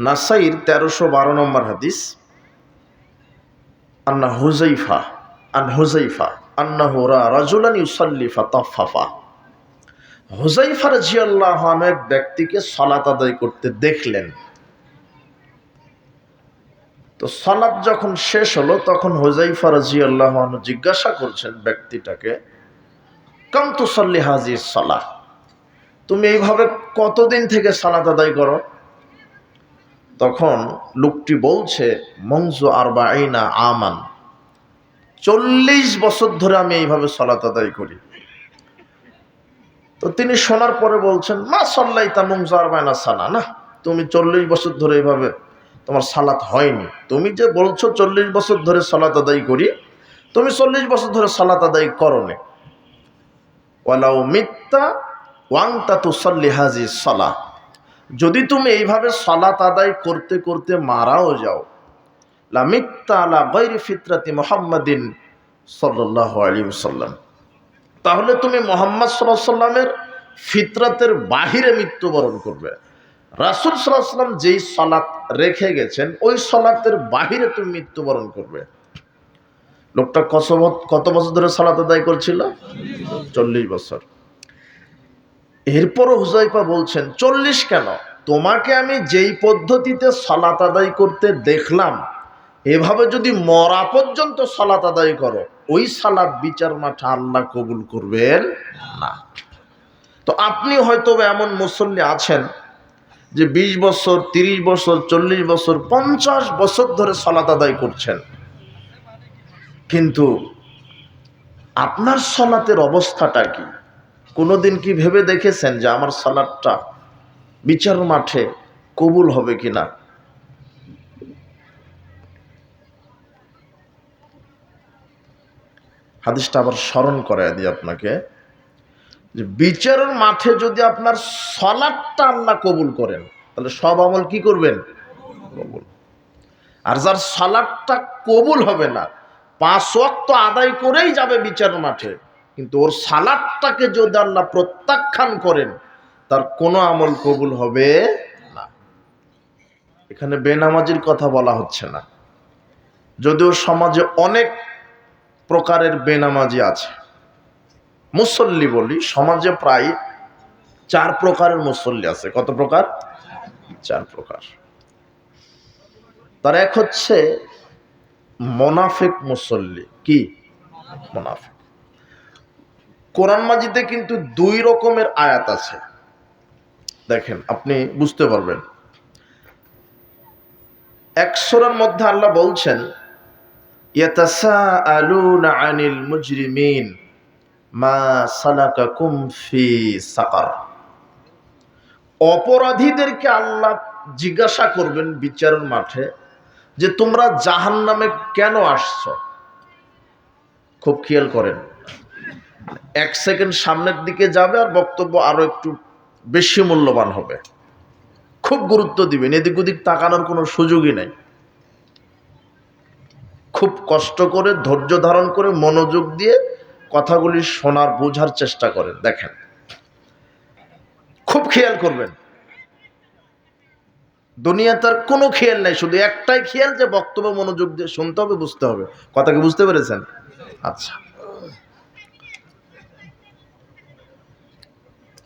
নাসাইর 1312 নম্বর হাদিস, আন্না হুযাইফা আন্নাহু রা রাজুলান ইউসাল্লি ফাতাফফা। হুযাইফা রাদিয়াল্লাহু আনহু এক ব্যক্তিকে সালাত আদায় করতে দেখলেন। তো সালাত যখন শেষ হলো তখন হুযাইফা রাদিয়াল্লাহু আনহু জিজ্ঞাসা করছেন ব্যক্তিটাকে, কাম তুসাল্লি হাযিহিস সালাহ, তুমি এইভাবে কতদিন থেকে সালাত আদায় করো? তখন লোকটি বলছে, মনজু আরবাঈনা আমান, 40 বছর ধরে আমি এইভাবে সালাত আদায় করি। তো তিনি শোনার পরে বলছেন, মা সাল্লাইতা মুনজু আরবাঈনা সানা, না তুমি 40 বছর ধরে এইভাবে তোমার সালাত হয়নি। তুমি যে বলছো 40 বছর ধরে সালাত আদায় করি, তুমি 40 বছর ধরে সালাত আদায় করোনি। ওয়ালাউ মিত্তা ওয়াংতা তুসাল্লি হাযিহিস সালাহ, যদি তুমি এইভাবে সালাত আদায় করতে করতে মারাও যাও, লা মিত্তা আলা গায়রি ফিতরাতি মুহাম্মাদিন সাল্লাল্লাহু আলাইহি ওয়াসাল্লাম, তাহলে তুমি মুহাম্মদ সাল্লাল্লাহু আলাইহি ওয়াসাল্লামের ফিতরাতের বাহিরে মৃত্যুবরণ করবে। রাসূল সাল্লাল্লাহু আলাইহি ওয়াসাল্লাম যেই সালাত রেখে গেছেন ওই সালাতের বাহিরে তুমি মৃত্যুবরণ করবে। লোকটা কত বছর ধরে সালাত আদায় করছিল? 40 বছর। এরপরও হুযাইফা বলছেন, 40 কেন, তোমাকে আমি যেই পদ্ধতিতে সালাত আদায় করতে দেখলাম, এভাবে যদি মরা পর্যন্ত সালাত আদায় করো, ওই সালাত বিচার মাঠে আল্লাহ কবুল করবেন না। তো আপনি হয়তো এমন মুসল্লি আছেন যে 20 বছর, 30 বছর, 40 বছর, 50 বছর ধরে সালাত আদায় করছেন, কিন্তু আপনার সালাতের অবস্থাটা কি? কোনোদিন কি ভেবে দেখেছেন যে আমার সালাতটা বিচার মাঠে কবুল হবে কিনা? হাদিসটা আবার স্মরণ করায় দিই আপনাকে, যে বিচারের মাঠে যদি আপনার সালাতটা আল্লাহ কবুল করেন, তাহলে সব আমল কি করবেন? কবুল। আর যার সালাতটা কবুল হবে না, 5 ওয়াক্ত আদায় করেই যাবে বিচারের মাঠে, কিন্তু ওর সালাতটাকে যদি আল্লাহ প্রত্যাখ্যান করেন, তার কোনো আমল কবুল হবে না। এখানে বেনামাজির কথা বলা হচ্ছে না, যদিও সমাজে অনেক প্রকারের বেনামাজি আছে। মুসল্লি বলি, সমাজে প্রায় 4 প্রকারের মুসল্লি আছে। কত প্রকার? 4 প্রকার। তার এক হচ্ছে মুনাফিক মুসল্লি। কি? মুনাফিক। কোরআন মাজিদে কিন্তু 2 রকমের আয়াত আছে, দেখেন আপনি বুঝতে পারবেন। এক সূরার মধ্যে আল্লাহ বলছেন, ইয়াতাসাআলুনা আনিল মুজরিমিন মা সালাকাকুম ফি সাকার। অপরাধীদেরকে আল্লাহ জিজ্ঞাসা করবেন বিচারের মাঠে যে তোমরা জাহান্নামে কেন আসছো। খুব খেয়াল করেন, 1 সেকেন্ড সামনের দিকে যাবে আর বক্তব্য আরো একটু বেশি মূল্যবান হবে। খুব গুরুত্ব দিবেন, এদিক ওদিক তাকানোর কোনো সুযোগই নাই। খুব কষ্ট করে ধৈর্য ধারণ করে মনোযোগ দিয়ে কথাগুলি শোনার বোঝার চেষ্টা করেন। দেখেন, খুব খেয়াল করবেন। দুনিয়াতে আর কোনো খেয়াল নাই, শুধু একটাই খেয়াল যে বক্তব্য মনোযোগ দিয়ে শুনতে হবে, বুঝতে হবে। কথা কি বুঝতে পেরেছেন? আচ্ছা,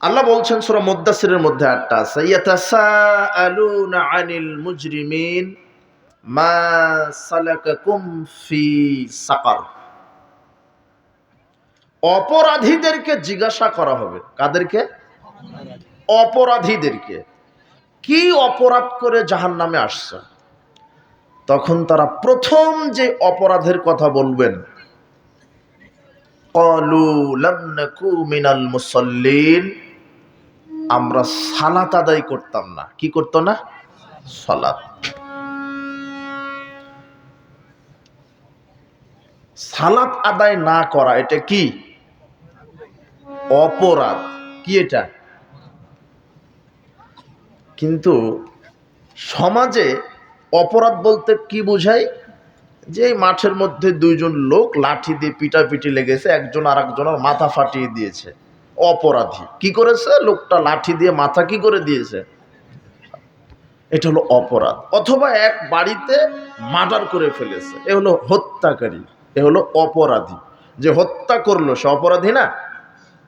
আল্লাহ বলছেন সূরা মুদ্দাসিরের মধ্যে আয়াতটা আছে, ইয়াতাসাআলুনা আনিল মুজরিমিন মা সালাকাকুম ফি সাকার। অপরাধীদেরকে জিজ্ঞাসা করা হবে। কাদেরকে? অপরাধীদেরকে। কি অপরাধ করে জাহান্নামে আসছে? তখন তারা প্রথম যে অপরাধের কথা বলবেন, ক্বালু লাম নাকু মিনাল মুসাল্লিন, আমরা সালাত আদায় করতাম না। কি করতো না? সালাত। সালাত আদায় না করা এটা কি? অপরাধ। কি এটা? কিন্তু সমাজে অপরাধ বলতে কি বোঝায়? যে মাঠের মধ্যে 2 জন লোক লাঠি দিয়ে পিটাপিটি লেগেছে, একজন আর একজনের মাথা ফাটিয়ে দিয়েছে, অপরাধী। কি করেছে? লোকটা লাঠি দিয়ে মাথা কি করে দিয়েছে? এটা হলো অপরাধ। অথবা এক বাড়িতে মার্ডার করে ফেলেছে, এ হলো হত্যাকারী, এ হলো অপরাধী। যে হত্যা করলো সে অপরাধী না?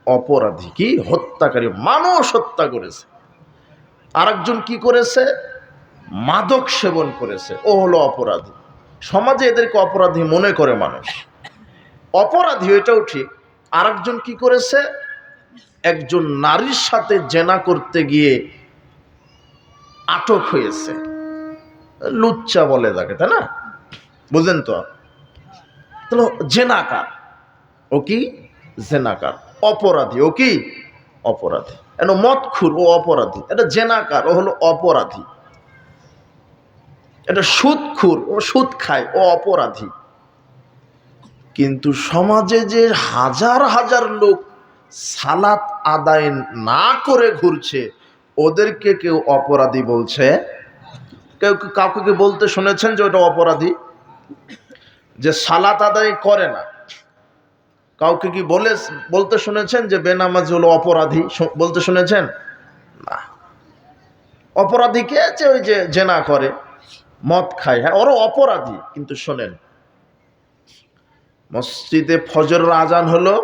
অপরাধী কি? হত্যাকারী, মানুষ হত্যা করেছে। আরেকজন কি করেছে? মাদক সেবন করেছে, ও হলো অপরাধী। সমাজে এদেরকে অপরাধী মনে করে মানুষ, অপরাধী এটাও ঠিক। আরেকজন কি করেছে? একজন নারীর সাথে জেনা করতে গিয়ে আটক হয়েছে, লুচ্চা বলে তাকে, তাই না? বুঝলেন তো? তাহলে জেনাকার, ও কি? জেনাকার, অপরাধী, ও কি? অপরাধী। মদখুর, ও অপরাধী। এটা জেনাকার, ও হলো অপরাধী। এটা সুদখুর, ও সুদ খায়, ও অপরাধী। কিন্তু সমাজে যে হাজার হাজার লোক সালাত আদায় না করে ঘুরছে, ওদেরকে কেউ অপরাধী বলছে? কেউ কাউকে কি বলতে শুনেছেন যে ওটা অপরাধী? যে সালাত আদায় করে না, কাউকে কি বলতে শুনেছেন যে বেনামাজি হলো অপরাধী? বলতে শুনেছেন? না। অপরাধীকে যে ওই যে জেনা করে, মদ খায়, হ্যাঁ ওরা অপরাধী। কিন্তু শোনেন, মসজিদে ফজরের আজান হলো,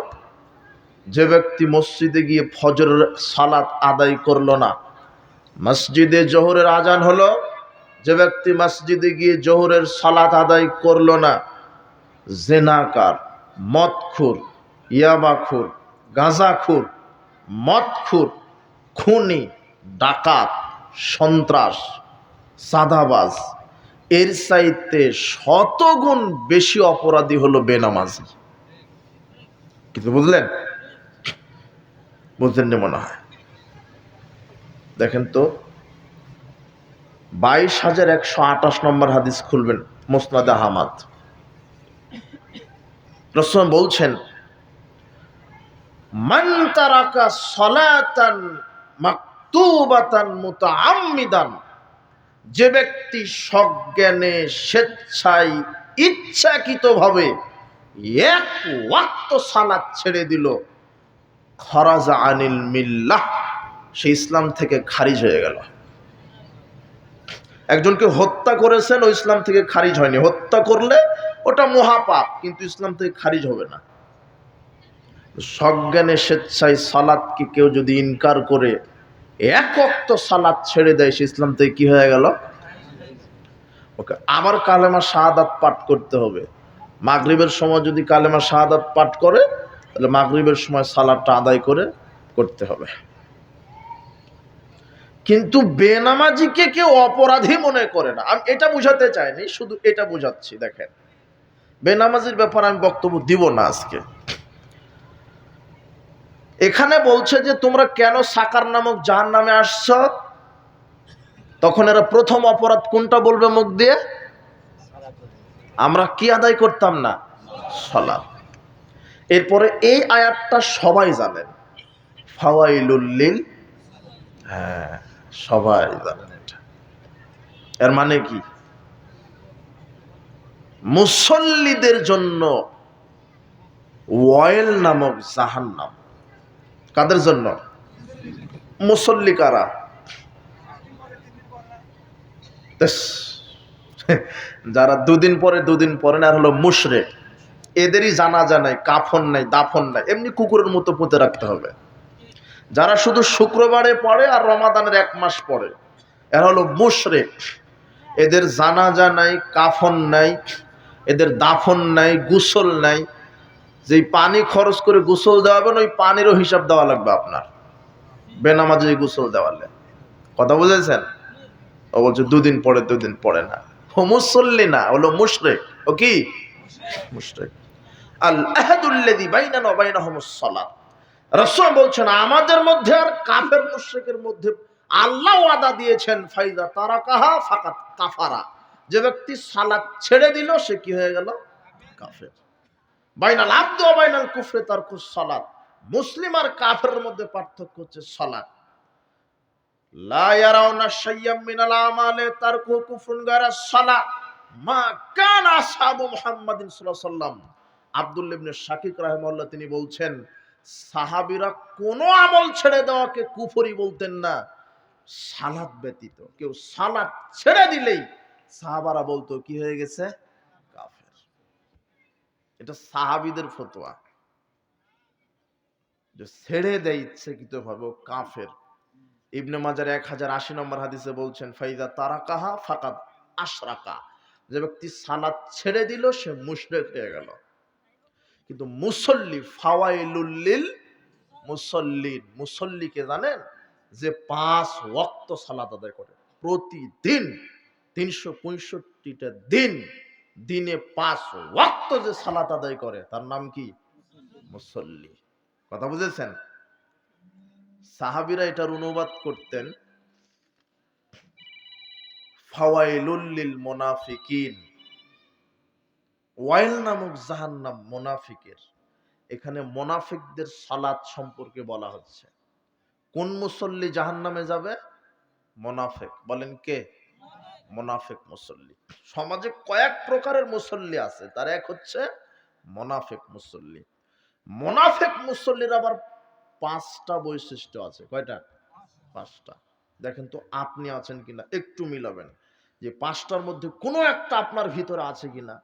যে ব্যক্তি মসজিদে গিয়ে ফজরের সালাত আদায় করলো না। মসজিদে জোহরের আজান হলো, যে ব্যক্তি মসজিদে গিয়ে জোহরের সালাত আদায় করলো না। জেনাকার, মদখুর, ইয়াবাখুর, গাঁজাখুর, মদখুর, খুনি, ডাকাত, সন্ত্রাস, সাদাবাজ, এর চাইতে শতগুণ বেশি অপরাধী হলো বেনামাজি। কিন্তু বুঝলেন? বুঝলেন না মনে হয়। দেখেন তো, 22,128 নম্বর হাদিস খুলবেন, মুসনাদ আহমদ। রাসূল বলছেন, মান তারাকা সালাতান মাকতুবাতান মুতাআম্মিদান, যে ব্যক্তি সজ্ঞানে স্বেচ্ছায় ইচ্ছাকৃতভাবে এক ওয়াক্ত সালাত ছেড়ে দিল, খরাজা আনিল মিল্লাহ, সে ইসলাম থেকে খারিজ হয়ে গেল। একজনকে হত্যা করেছেন, ও ইসলাম থেকে খারিজ হয়নি। হত্যা করলে ওটা মহাপাপ, কিন্তু ইসলাম থেকে খারিজ হবে না। সজ্ঞানে স্বেচ্ছায় সালাতকে কেউ যদি ইনকার করে এক ওয়াক্ত সালাত ছেড়ে দেয়, সে ইসলাম থেকে কি হয়ে গেল? ওকে আবার কালেমা শাহাদাত পাঠ করতে হবে। মাগরিবের সময় যদি কালেমা শাহাদাত পাঠ করে, তাহলে মাগরিবের সময় সালাতটা আদায় করে করতে হবে। কিন্তু বেনামাজিকে কেউ অপরাধী মনে করে না। আমি এটা বুঝাতে চাইনি, শুধু এটা বুঝাচ্ছি। দেখেন, বেনামাজির ব্যাপারে আমি বক্তব্য দিব না আজকে। এখানে বলছে যে তোমরা কেন সাকার নামক জাহান্নামে আসছো, তখন এরা প্রথম অপরাধ কোনটা বলবে মুখ দিয়ে? আমরা কি আদায় করতাম না? সালাত। এরপরে এই আয়াতটা সবাই জানেন, ফাওয়াইলুল লিল, হ্যাঁ সবাই জানেন এটা। এর মানে কি? মুসল্লিদের জন্য ওয়াইল নামক জাহান্নাম। কাদের জন্য? মুসল্লি কারা? যারা দুদিন পরে না, আর হলো মুশরিক, এদেরই জানাজা নাই, কাফন নাই, দাফন নাই, এমনি কুকুরের মতো পুঁতে রাখতে হবে। যারা শুধু শুক্রবারে পড়ে আর রমাদানের 1 মাস পড়ে, এরা হলো মুশরিক। এদের জানাজা নাই, কাফন নাই, এদের দাফন নাই, গোসল নাই। যেই পানি খরচ করে গোসল দেওয়াবেন, ওই পানিরও হিসাব দেওয়া লাগবে আপনার, বেনামাজি গোসল দেওয়ালে। কথা বুঝেছেন? ও বলছে দুদিন পড়ে না। ও মুসল্লি না, হলো মুশরিক। ও কি? মুশরিক। আল আহাদুল্লাযী বাইনানা ওয়া বাইনাহুমুস সালাত। রাসূল বলছেন, আমাদের মধ্যে আর কাফের মুশরিকের মধ্যে আল্লাহ ওয়াদা দিয়েছেন, ফাইদা তারাকাহা ফাকাত কাফারা, যে ব্যক্তি সালাত ছেড়ে দিল সে কি হয়ে গেল? কাফের। বাইনাল আবদু ওয়া বাইনাল কুফরি তারকুস সালাত, মুসলিম আর কাফেরের মধ্যে পার্থক্য হচ্ছে সালাত। লা ইয়ারাউনা শাইয়্যাম মিনাল আমালি তারকু কুফরুন গায়রা সালাত মা কানা আসহাবু মুহাম্মাদিন সাল্লাল্লাহু আলাইহি ওয়াসাল্লাম। আব্দুল্লাহ ইবনে শাকিক রাহিমাহুল্লাহ তিনি বলছেন, সাহাবীরা কোন আমল ছেড়ে দেওয়াকে কুফরি বলতেন না, সালাত ব্যতীত। কেউ সালাত ছেড়ে দিলেই সাহাবারা বলতো কি হয়ে গেছে, কাফের। এটা সাহাবীদের ফতোয়া, যে ছেড়ে দেয় ইচ্ছাকৃত ভাবে ও কাফের। ইবনে মাজার 1080 নম্বর হাদিসে বলছেন, ফাইদা তারাকাহা ফাকাদ আশরাকা, যে ব্যক্তি সালাত ছেড়ে দিল সে মুশরিক হয়ে গেল। কিন্তু মুসল্লি, ফাওয়াইলুল লিল মুসল্লিন, মুসল্লিকে জানেন, যে 5 ওয়াক্ত সালাত আদায় করে প্রতিদিন, 365টা দিন, দিনে 5 ওয়াক্ত যে সালাত আদায় করে তার নাম কি, মুসল্লি। কথা বুঝেছেন? সাহাবীরা এটার অনুবাদ করতেন, ফাওয়াইলুল লিল মুনাফিকিন, ওয়াইল নামক জাহান্নাম মুনাফিকের। এখানে মুনাফিকদের সালাত সম্পর্কে বলা হচ্ছে। কোন মুসল্লি জাহান্নামে যাবে? মুনাফিক। বলেন কে? মুনাফিক মুসল্লি। সমাজে কয়েক প্রকারের মুসল্লি আছে, তার এক হচ্ছে মুনাফিক মুসল্লি। মুনাফিক মুসল্লির আবার 5টা বৈশিষ্ট্য আছে। কয়টা? 5টা। দেখেন তো আপনি আছেন কিনা, একটু মিলাবেন যে 5টার মধ্যে কোনো একটা আপনার ভিতরে আছে কিনা।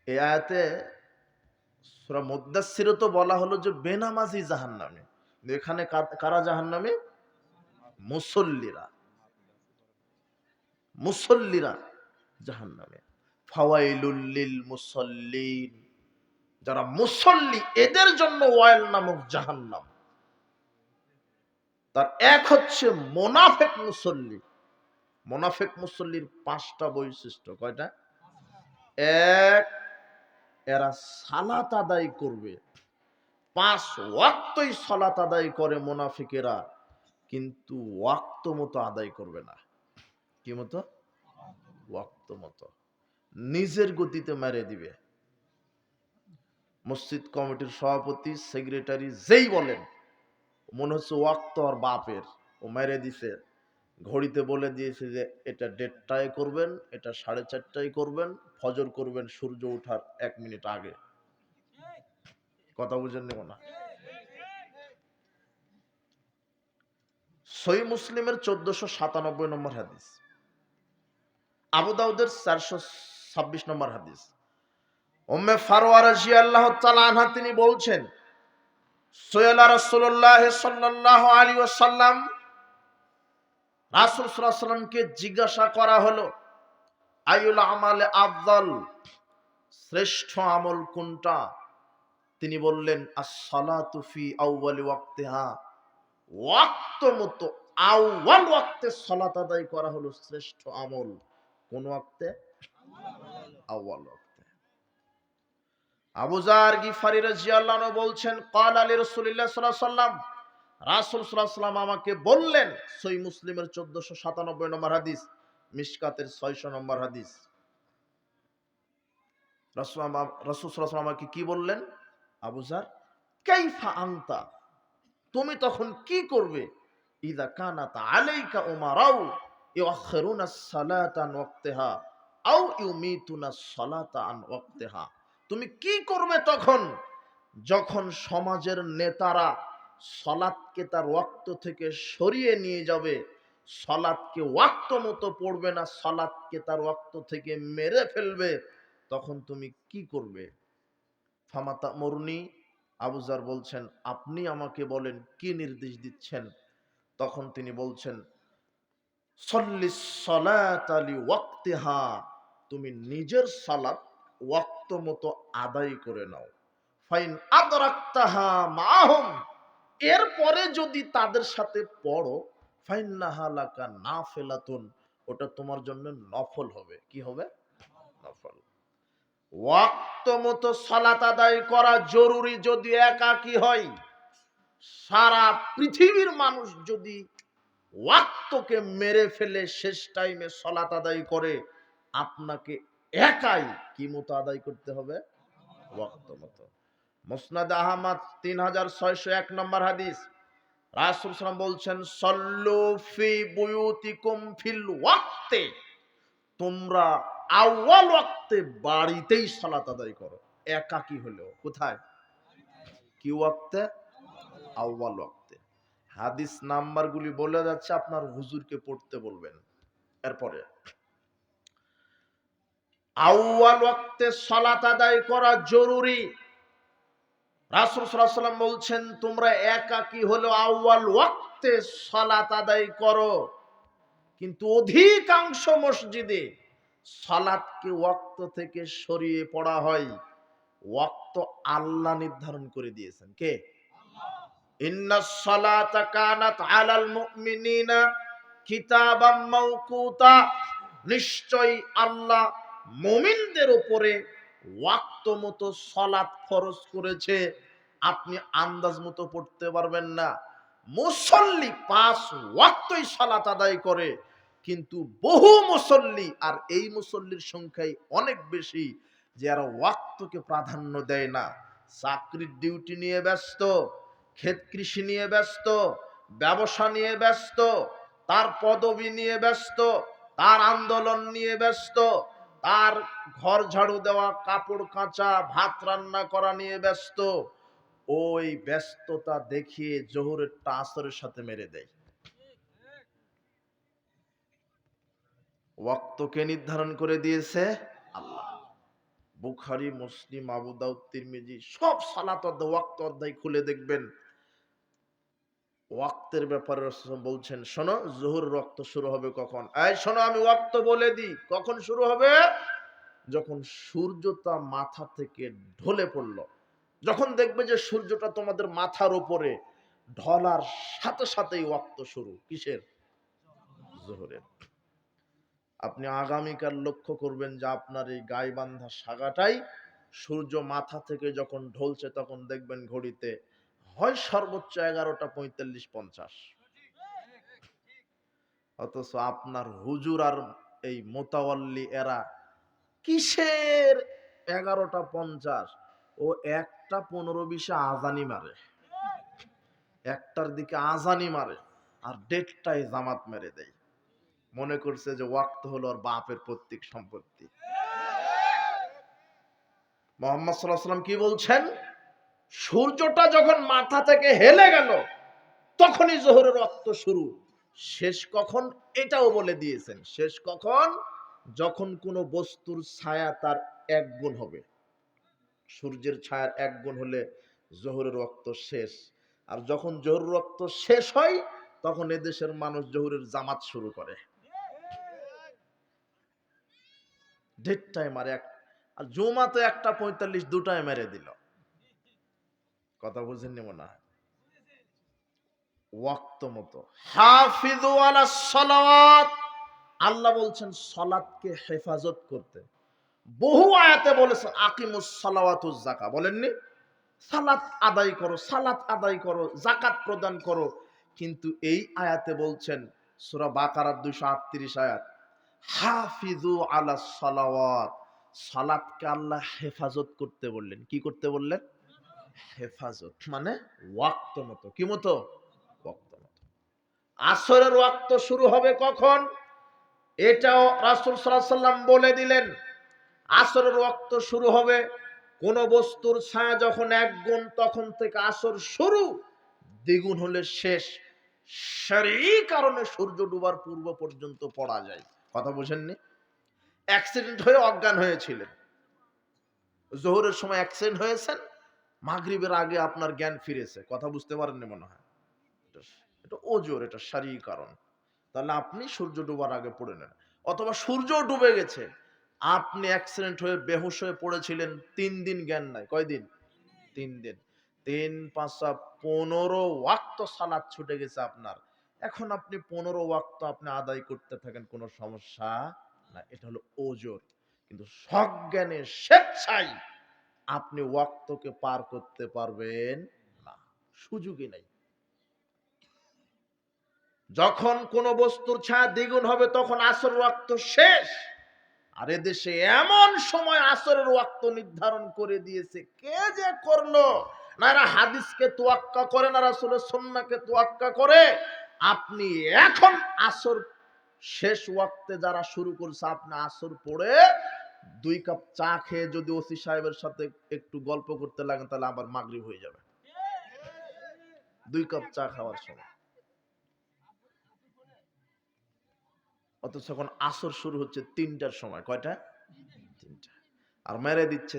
এই আয়াতে সূরা মুদ্দাসসিরে তো বলা হলো যে বেনামাজি জাহান্নামে, এখানে কারা জাহান্নামে? মুসল্লিরা, মুসল্লিরা জাহান্নামে। ফাওয়াইলুল লিল মুসল্লিন, যারা মুসল্লি এদের জন্য ওয়াইল নামক জাহান্নাম। তার এক হচ্ছে মুনাফিক মুসল্লি। মুনাফিক মুসল্লির 5টা বৈশিষ্ট্য। কয়টা? এক, এরা সালাত আদায় করবে, 5 ওয়াক্তই সালাত আদায় করে মুনাফিকেরা, কিন্তু ওয়াক্ত মতো আদায় করবে না। কি মতো? ওয়াক্ত মতো, নিজের গতিতে মেরে দিবে। মসজিদ কমিটির সভাপতি, সেক্রেটারি যেই বলেন, মনে হচ্ছে ওয়াক্ত আর বাপের, ও মেরে দিছে। ঘড়িতে বলে দিয়েছে যে এটা 1:30টায় করবেন, এটা 4:30টায় করবেন, ফজর করবেন সূর্য ওঠার 1 মিনিট আগে। কথা বুঝেন নেব না? সহিহ মুসলিমের 1497 নম্বর হাদিস, আবু দাউদের 426 নম্বর হাদিস, উম্মে ফারওয়া রাদিয়াল্লাহু তাআলা আনহা তিনি বলছেন, সুয়ালা রাসূলুল্লাহ সাল্লাল্লাহু আলাইহি ওয়াসাল্লাম, রাসূল সাল্লাল্লাহু আলাইহি ওয়াসাল্লামকে জিজ্ঞাসা করা হলো, আইয়ুল আমালে আফদাল, শ্রেষ্ঠ আমল কোনটা? তিনি বললেন, আস-সালাতু ফি আউয়ালি ওয়াক্তিহা, ওয়াক্ত মতো আউয়াল ওয়াক্তে সালাত আদায় করা হলো শ্রেষ্ঠ আমল। কোন ওয়াক্তে? আউয়াল ওয়াক্তে। আবু যার গিফারি রাদিয়াল্লাহু আনহু বলছেন, ক্বালা লি রাসূলিল্লাহ সাল্লাল্লাহু আলাইহি ওয়াসাল্লাম, রাসূল সাল্লাল্লাহু আলাইহি ওয়াসাল্লাম আমাকে বললেন, সহিহ মুসলিমের 1497 নম্বর হাদিস, মিশকাতের 600 নম্বর হাদিস, রাসূল সাল্লাল্লাহু আলাইহি ওয়াসাল্লাম আমাকে কি বললেন? আবু যার, কাইফা আনতা, তুমি তখন কি করবে? ইযা কানাত আলাইকা উমারাউ ইউআখিরুনা আস-সালাতা আন ওয়াক্তিহা আও ইউমিতুনা আস-সালাতা আন ওয়াক্তিহা, তুমি কি করবে তখন যখন সমাজের নেতারা সালাতকে তার ওয়াক্ত থেকে সরিয়ে নিয়ে যাবে, সালাতকে ওয়াক্ত মতো পড়বে না, সালাতকে তার ওয়াক্ত থেকে মেরে ফেলবে, তখন তুমি কি করবে? ফামাতা মরুনি, আবু যার বলছেন, আপনি আমাকে বলেন কি নির্দেশ দিচ্ছেন? তখন তিনি বলছেন, সল্লিস সালাতা লিওয়াক্তিহা, তুমি নিজের সালাত ওয়াক্ত মতো আদায় করে নাও। ফাইন আদরাকতাহা মাহুম, এরপরে যদি তাদের সাথে পড়ো, ফাইন্নাহা লাকা নাফিলাতুন, ওটা তোমার জন্য নফল হবে। কি হবে? নফল। ওয়াক্ত মতো সালাত আদায় করা জরুরি যদি একাকী হয়। সারা পৃথিবীর মানুষ যদি ওয়াক্তকে মেরে ফেলে শেষ টাইমে সালাত আদায় করে, আপনাকে একাই কি মতো আদায় করতে হবে? ওয়াক্ত মতো। মুসনাদ আহমদ 3601 নম্বর হাদিস, রাসূল সাল্লাল্লাহু আলাইহি ওয়াসাল্লাম বলছেন, সল্লু ফি বুয়ুতিকুম ফিল ওয়াক্তে, তোমরা আউয়াল ওয়াক্তে বাড়িতেই সালাত আদায় করো, একাকী হলেও। কোথায়? কি ওয়াক্তে? আউয়াল ওয়াক্তে। হাদিস নাম্বারগুলি বলে যাচ্ছে, আপনার হুজুরকে পড়তে বলবেন। এরপরে আউয়াল ওয়াক্তে সালাত আদায় করা জরুরি। রাসূল সাল্লাল্লাহু আলাইহি ওয়াসাল্লাম বলছেন, তোমরা একাকী হলো আউয়াল ওয়াক্তে সালাত আদায় করো। কিন্তু অধিকাংশ মসজিদে সালাতকে ওয়াক্ত থেকে সরিয়ে পড়া হয়। ওয়াক্ত আল্লাহ নির্ধারণ করে দিয়েছেন। কে? ইন্নাস সালাতা কানাত আলাল মুমিনিনা কিতাবাম মাওকুতা। নিশ্চয়ই আল্লাহ মুমিনদের উপরে ওয়াক্ত মতো সালাত ফরজ করেছে। আপনি আন্দাজ মতো পড়তে পারবেন না। মুসল্লি 5 ওয়াক্তই সালাত আদায় করে, কিন্তু বহু মুসল্লি, আর এই মুসল্লির সংখ্যাই অনেক বেশি, যারা ওয়াক্তকে প্রাধান্য দেয় না। চাকরির ডিউটি নিয়ে ব্যস্ত, ক্ষেত কৃষি নিয়ে ব্যস্ত, ব্যবসা নিয়ে ব্যস্ত, তার পদবি নিয়ে ব্যস্ত, তার আন্দোলন নিয়ে ব্যস্ত, তার ঘর ঝাড়ু দেওয়া, কাপড় কাচা, ভাত রান্না করা নিয়ে ব্যস্ত। ওই ব্যস্ততা দেখিয়ে জোহরেরটা আসরের সাথে মেরে দেয়। ওয়াক্তকে নির্ধারণ করে দিয়েছে আল্লাহ। বুখারী, মুসলিম, আবু দাউদ, তিরমিজি সব সালাত ওয়াক্ত অধ্যায় খুলে দেখবেন। ওয়াক্তের ব্যাপারে রাসূল বলছেন, শোনো যোহরের ওয়াক্ত শুরু হবে কখন। এই শোনো, আমি ওয়াক্ত বলে দিই কখন শুরু হবে। যখন সূর্যটা মাথা থেকে ঢলে পড়লো, যখন দেখবে যে সূর্যটা তোমাদের মাথার উপরে ঢলার সাথে সাথেই ওয়াক্ত শুরু। কিসের? যোহরের। আপনি আগামীকাল লক্ষ্য করবেন যে আপনার এই গাইবান্ধা সাগাটাই সূর্য মাথা থেকে যখন ঢলছে, তখন দেখবেন ঘড়িতে হয় সর্বোচ্চ 11:45-50। অথচ আপনার হুজুর আর এই মোতাওয়াল্লি এরা কিসের 11:50? ও 1:15-20 আজানি মারে, 1টার দিকে আজানি মারে, আর 1:30টায় জামাত মেরে দেয়। মনে করছে যে ওয়াক্ত হলো ওর বাপের পৈতৃক সম্পত্তি। মুহাম্মদ সাল্লাল্লাহু আলাইহি ওয়াসাল্লাম কি বলছেন? সূর্যটা যখন মাথা থেকে হেলে গেল, তখনই যোহরের ওয়াক্ত শুরু। শেষ কখন এটাও বলে দিয়েছেন। শেষ কখন? যখন কোনো বস্তুর ছায়া তার 1 গুণ হবে। সূর্যের ছায়ার 1 গুণ হলে যোহরের ওয়াক্ত শেষ। আর যখন যোহরের ওয়াক্ত শেষ হয়, তখন এদেশের মানুষ যোহরের জামাত শুরু করে। 1:30টায় মারে, আর জুমা তো 1:45, 2টায় মেরে দিল। কথা বুঝেননি মনে হয়। ওয়াক্ত মতো হাফিজু আলাস সালাওয়াত। আল্লাহ বলছেন সালাতকে হেফাজত করতে। বহু আয়াতে বলেছেন আকিমুস সালাওয়াতুজ যাকাত, বলেননি? সালাত আদায় করো, সালাত আদায় করো, যাকাত প্রদান করো। কিন্তু এই আয়াতে বলছেন, সূরা বাকারার 238 আয়াত, হাফিজু আলাস সালাওয়াত। সালাতকে আল্লাহ হেফাজত করতে বললেন। কি করতে বললেন? হেফাজত মানে ওয়াক্ত মতো। কি মতো? ওয়াক্ত মতো। আসরের ওয়াক্ত শুরু হবে কখন? এটাও রাসূল সাল্লাল্লাহু আলাইহি ওয়াসাল্লাম বলে দিলেন। আসরের ওয়াক্ত শুরু হবে কোন বস্তুর ছায়া যখন 1 গুণ, তখন থেকে আসর শুরু। দ্বিগুণ হলে শেষ। শরঈ কারণে সূর্য ডুবার পূর্ব পর্যন্ত পড়া যায়। কথা বুঝেননি? অ্যাক্সিডেন্ট হয়ে অজ্ঞান হয়েছিলেন, যোহরের সময় অ্যাক্সিডেন্ট হয়েছেন, মাগরিবের আগে আপনার জ্ঞান ফিরেছে। কথা বুঝতে পারেননি মনে হয়। এটা ওজোর, এটা শরঈ কারণ। তাহলে আপনি সূর্য ডুবার আগে পড়ে নেন। অথবা সূর্য ডুবে গেছে, আপনি অ্যাক্সিডেন্ট হয়ে বেহুশ হয়ে পড়েছিলেন, 3 দিন জ্ঞান নাই। কয়দিন? 3 দিন। 3 5 15 ওয়াক্ত সালাত ছুটে গেছে আপনার। এখন আপনি 15 ওয়াক্ত আপনি আদায় করতে থাকেন, কোনো সমস্যা না। এটা হলো ওজোর। কিন্তু সজ্ঞানে স্বেচ্ছায় আপনি ওয়াক্তকে পার করতে পারবেন না, সুযোগই নাই। যখন কোন বস্তুর ছায়া দ্বিগুণ হবে, তখন আসর ওয়াক্ত শেষ। আর এদেশে এমন সময় আসরের ওয়াক্ত নির্ধারণ করে দিয়েছে, কে যে করলো না। এরা হাদিসকে তোয়াক্কা করে না, রাসূলের সুন্নাহকে তোয়াক্কা করে। আপনি এখন আসর শেষ ওয়াক্তে যারা শুরু করছে, আপনি আসর পড়ে 2 কাপ চা খেয়ে যদি ওসি সাহেবের সাথে একটু গল্প করতে লাগেন, তাহলে আবার মাগরিব হয়ে যাবে 2 কাপ চা খাওয়ার সময়। অথচ এখন আসর শুরু হচ্ছে 3টার সময়। কয়টা? 3টা। আর মেরে দিচ্ছে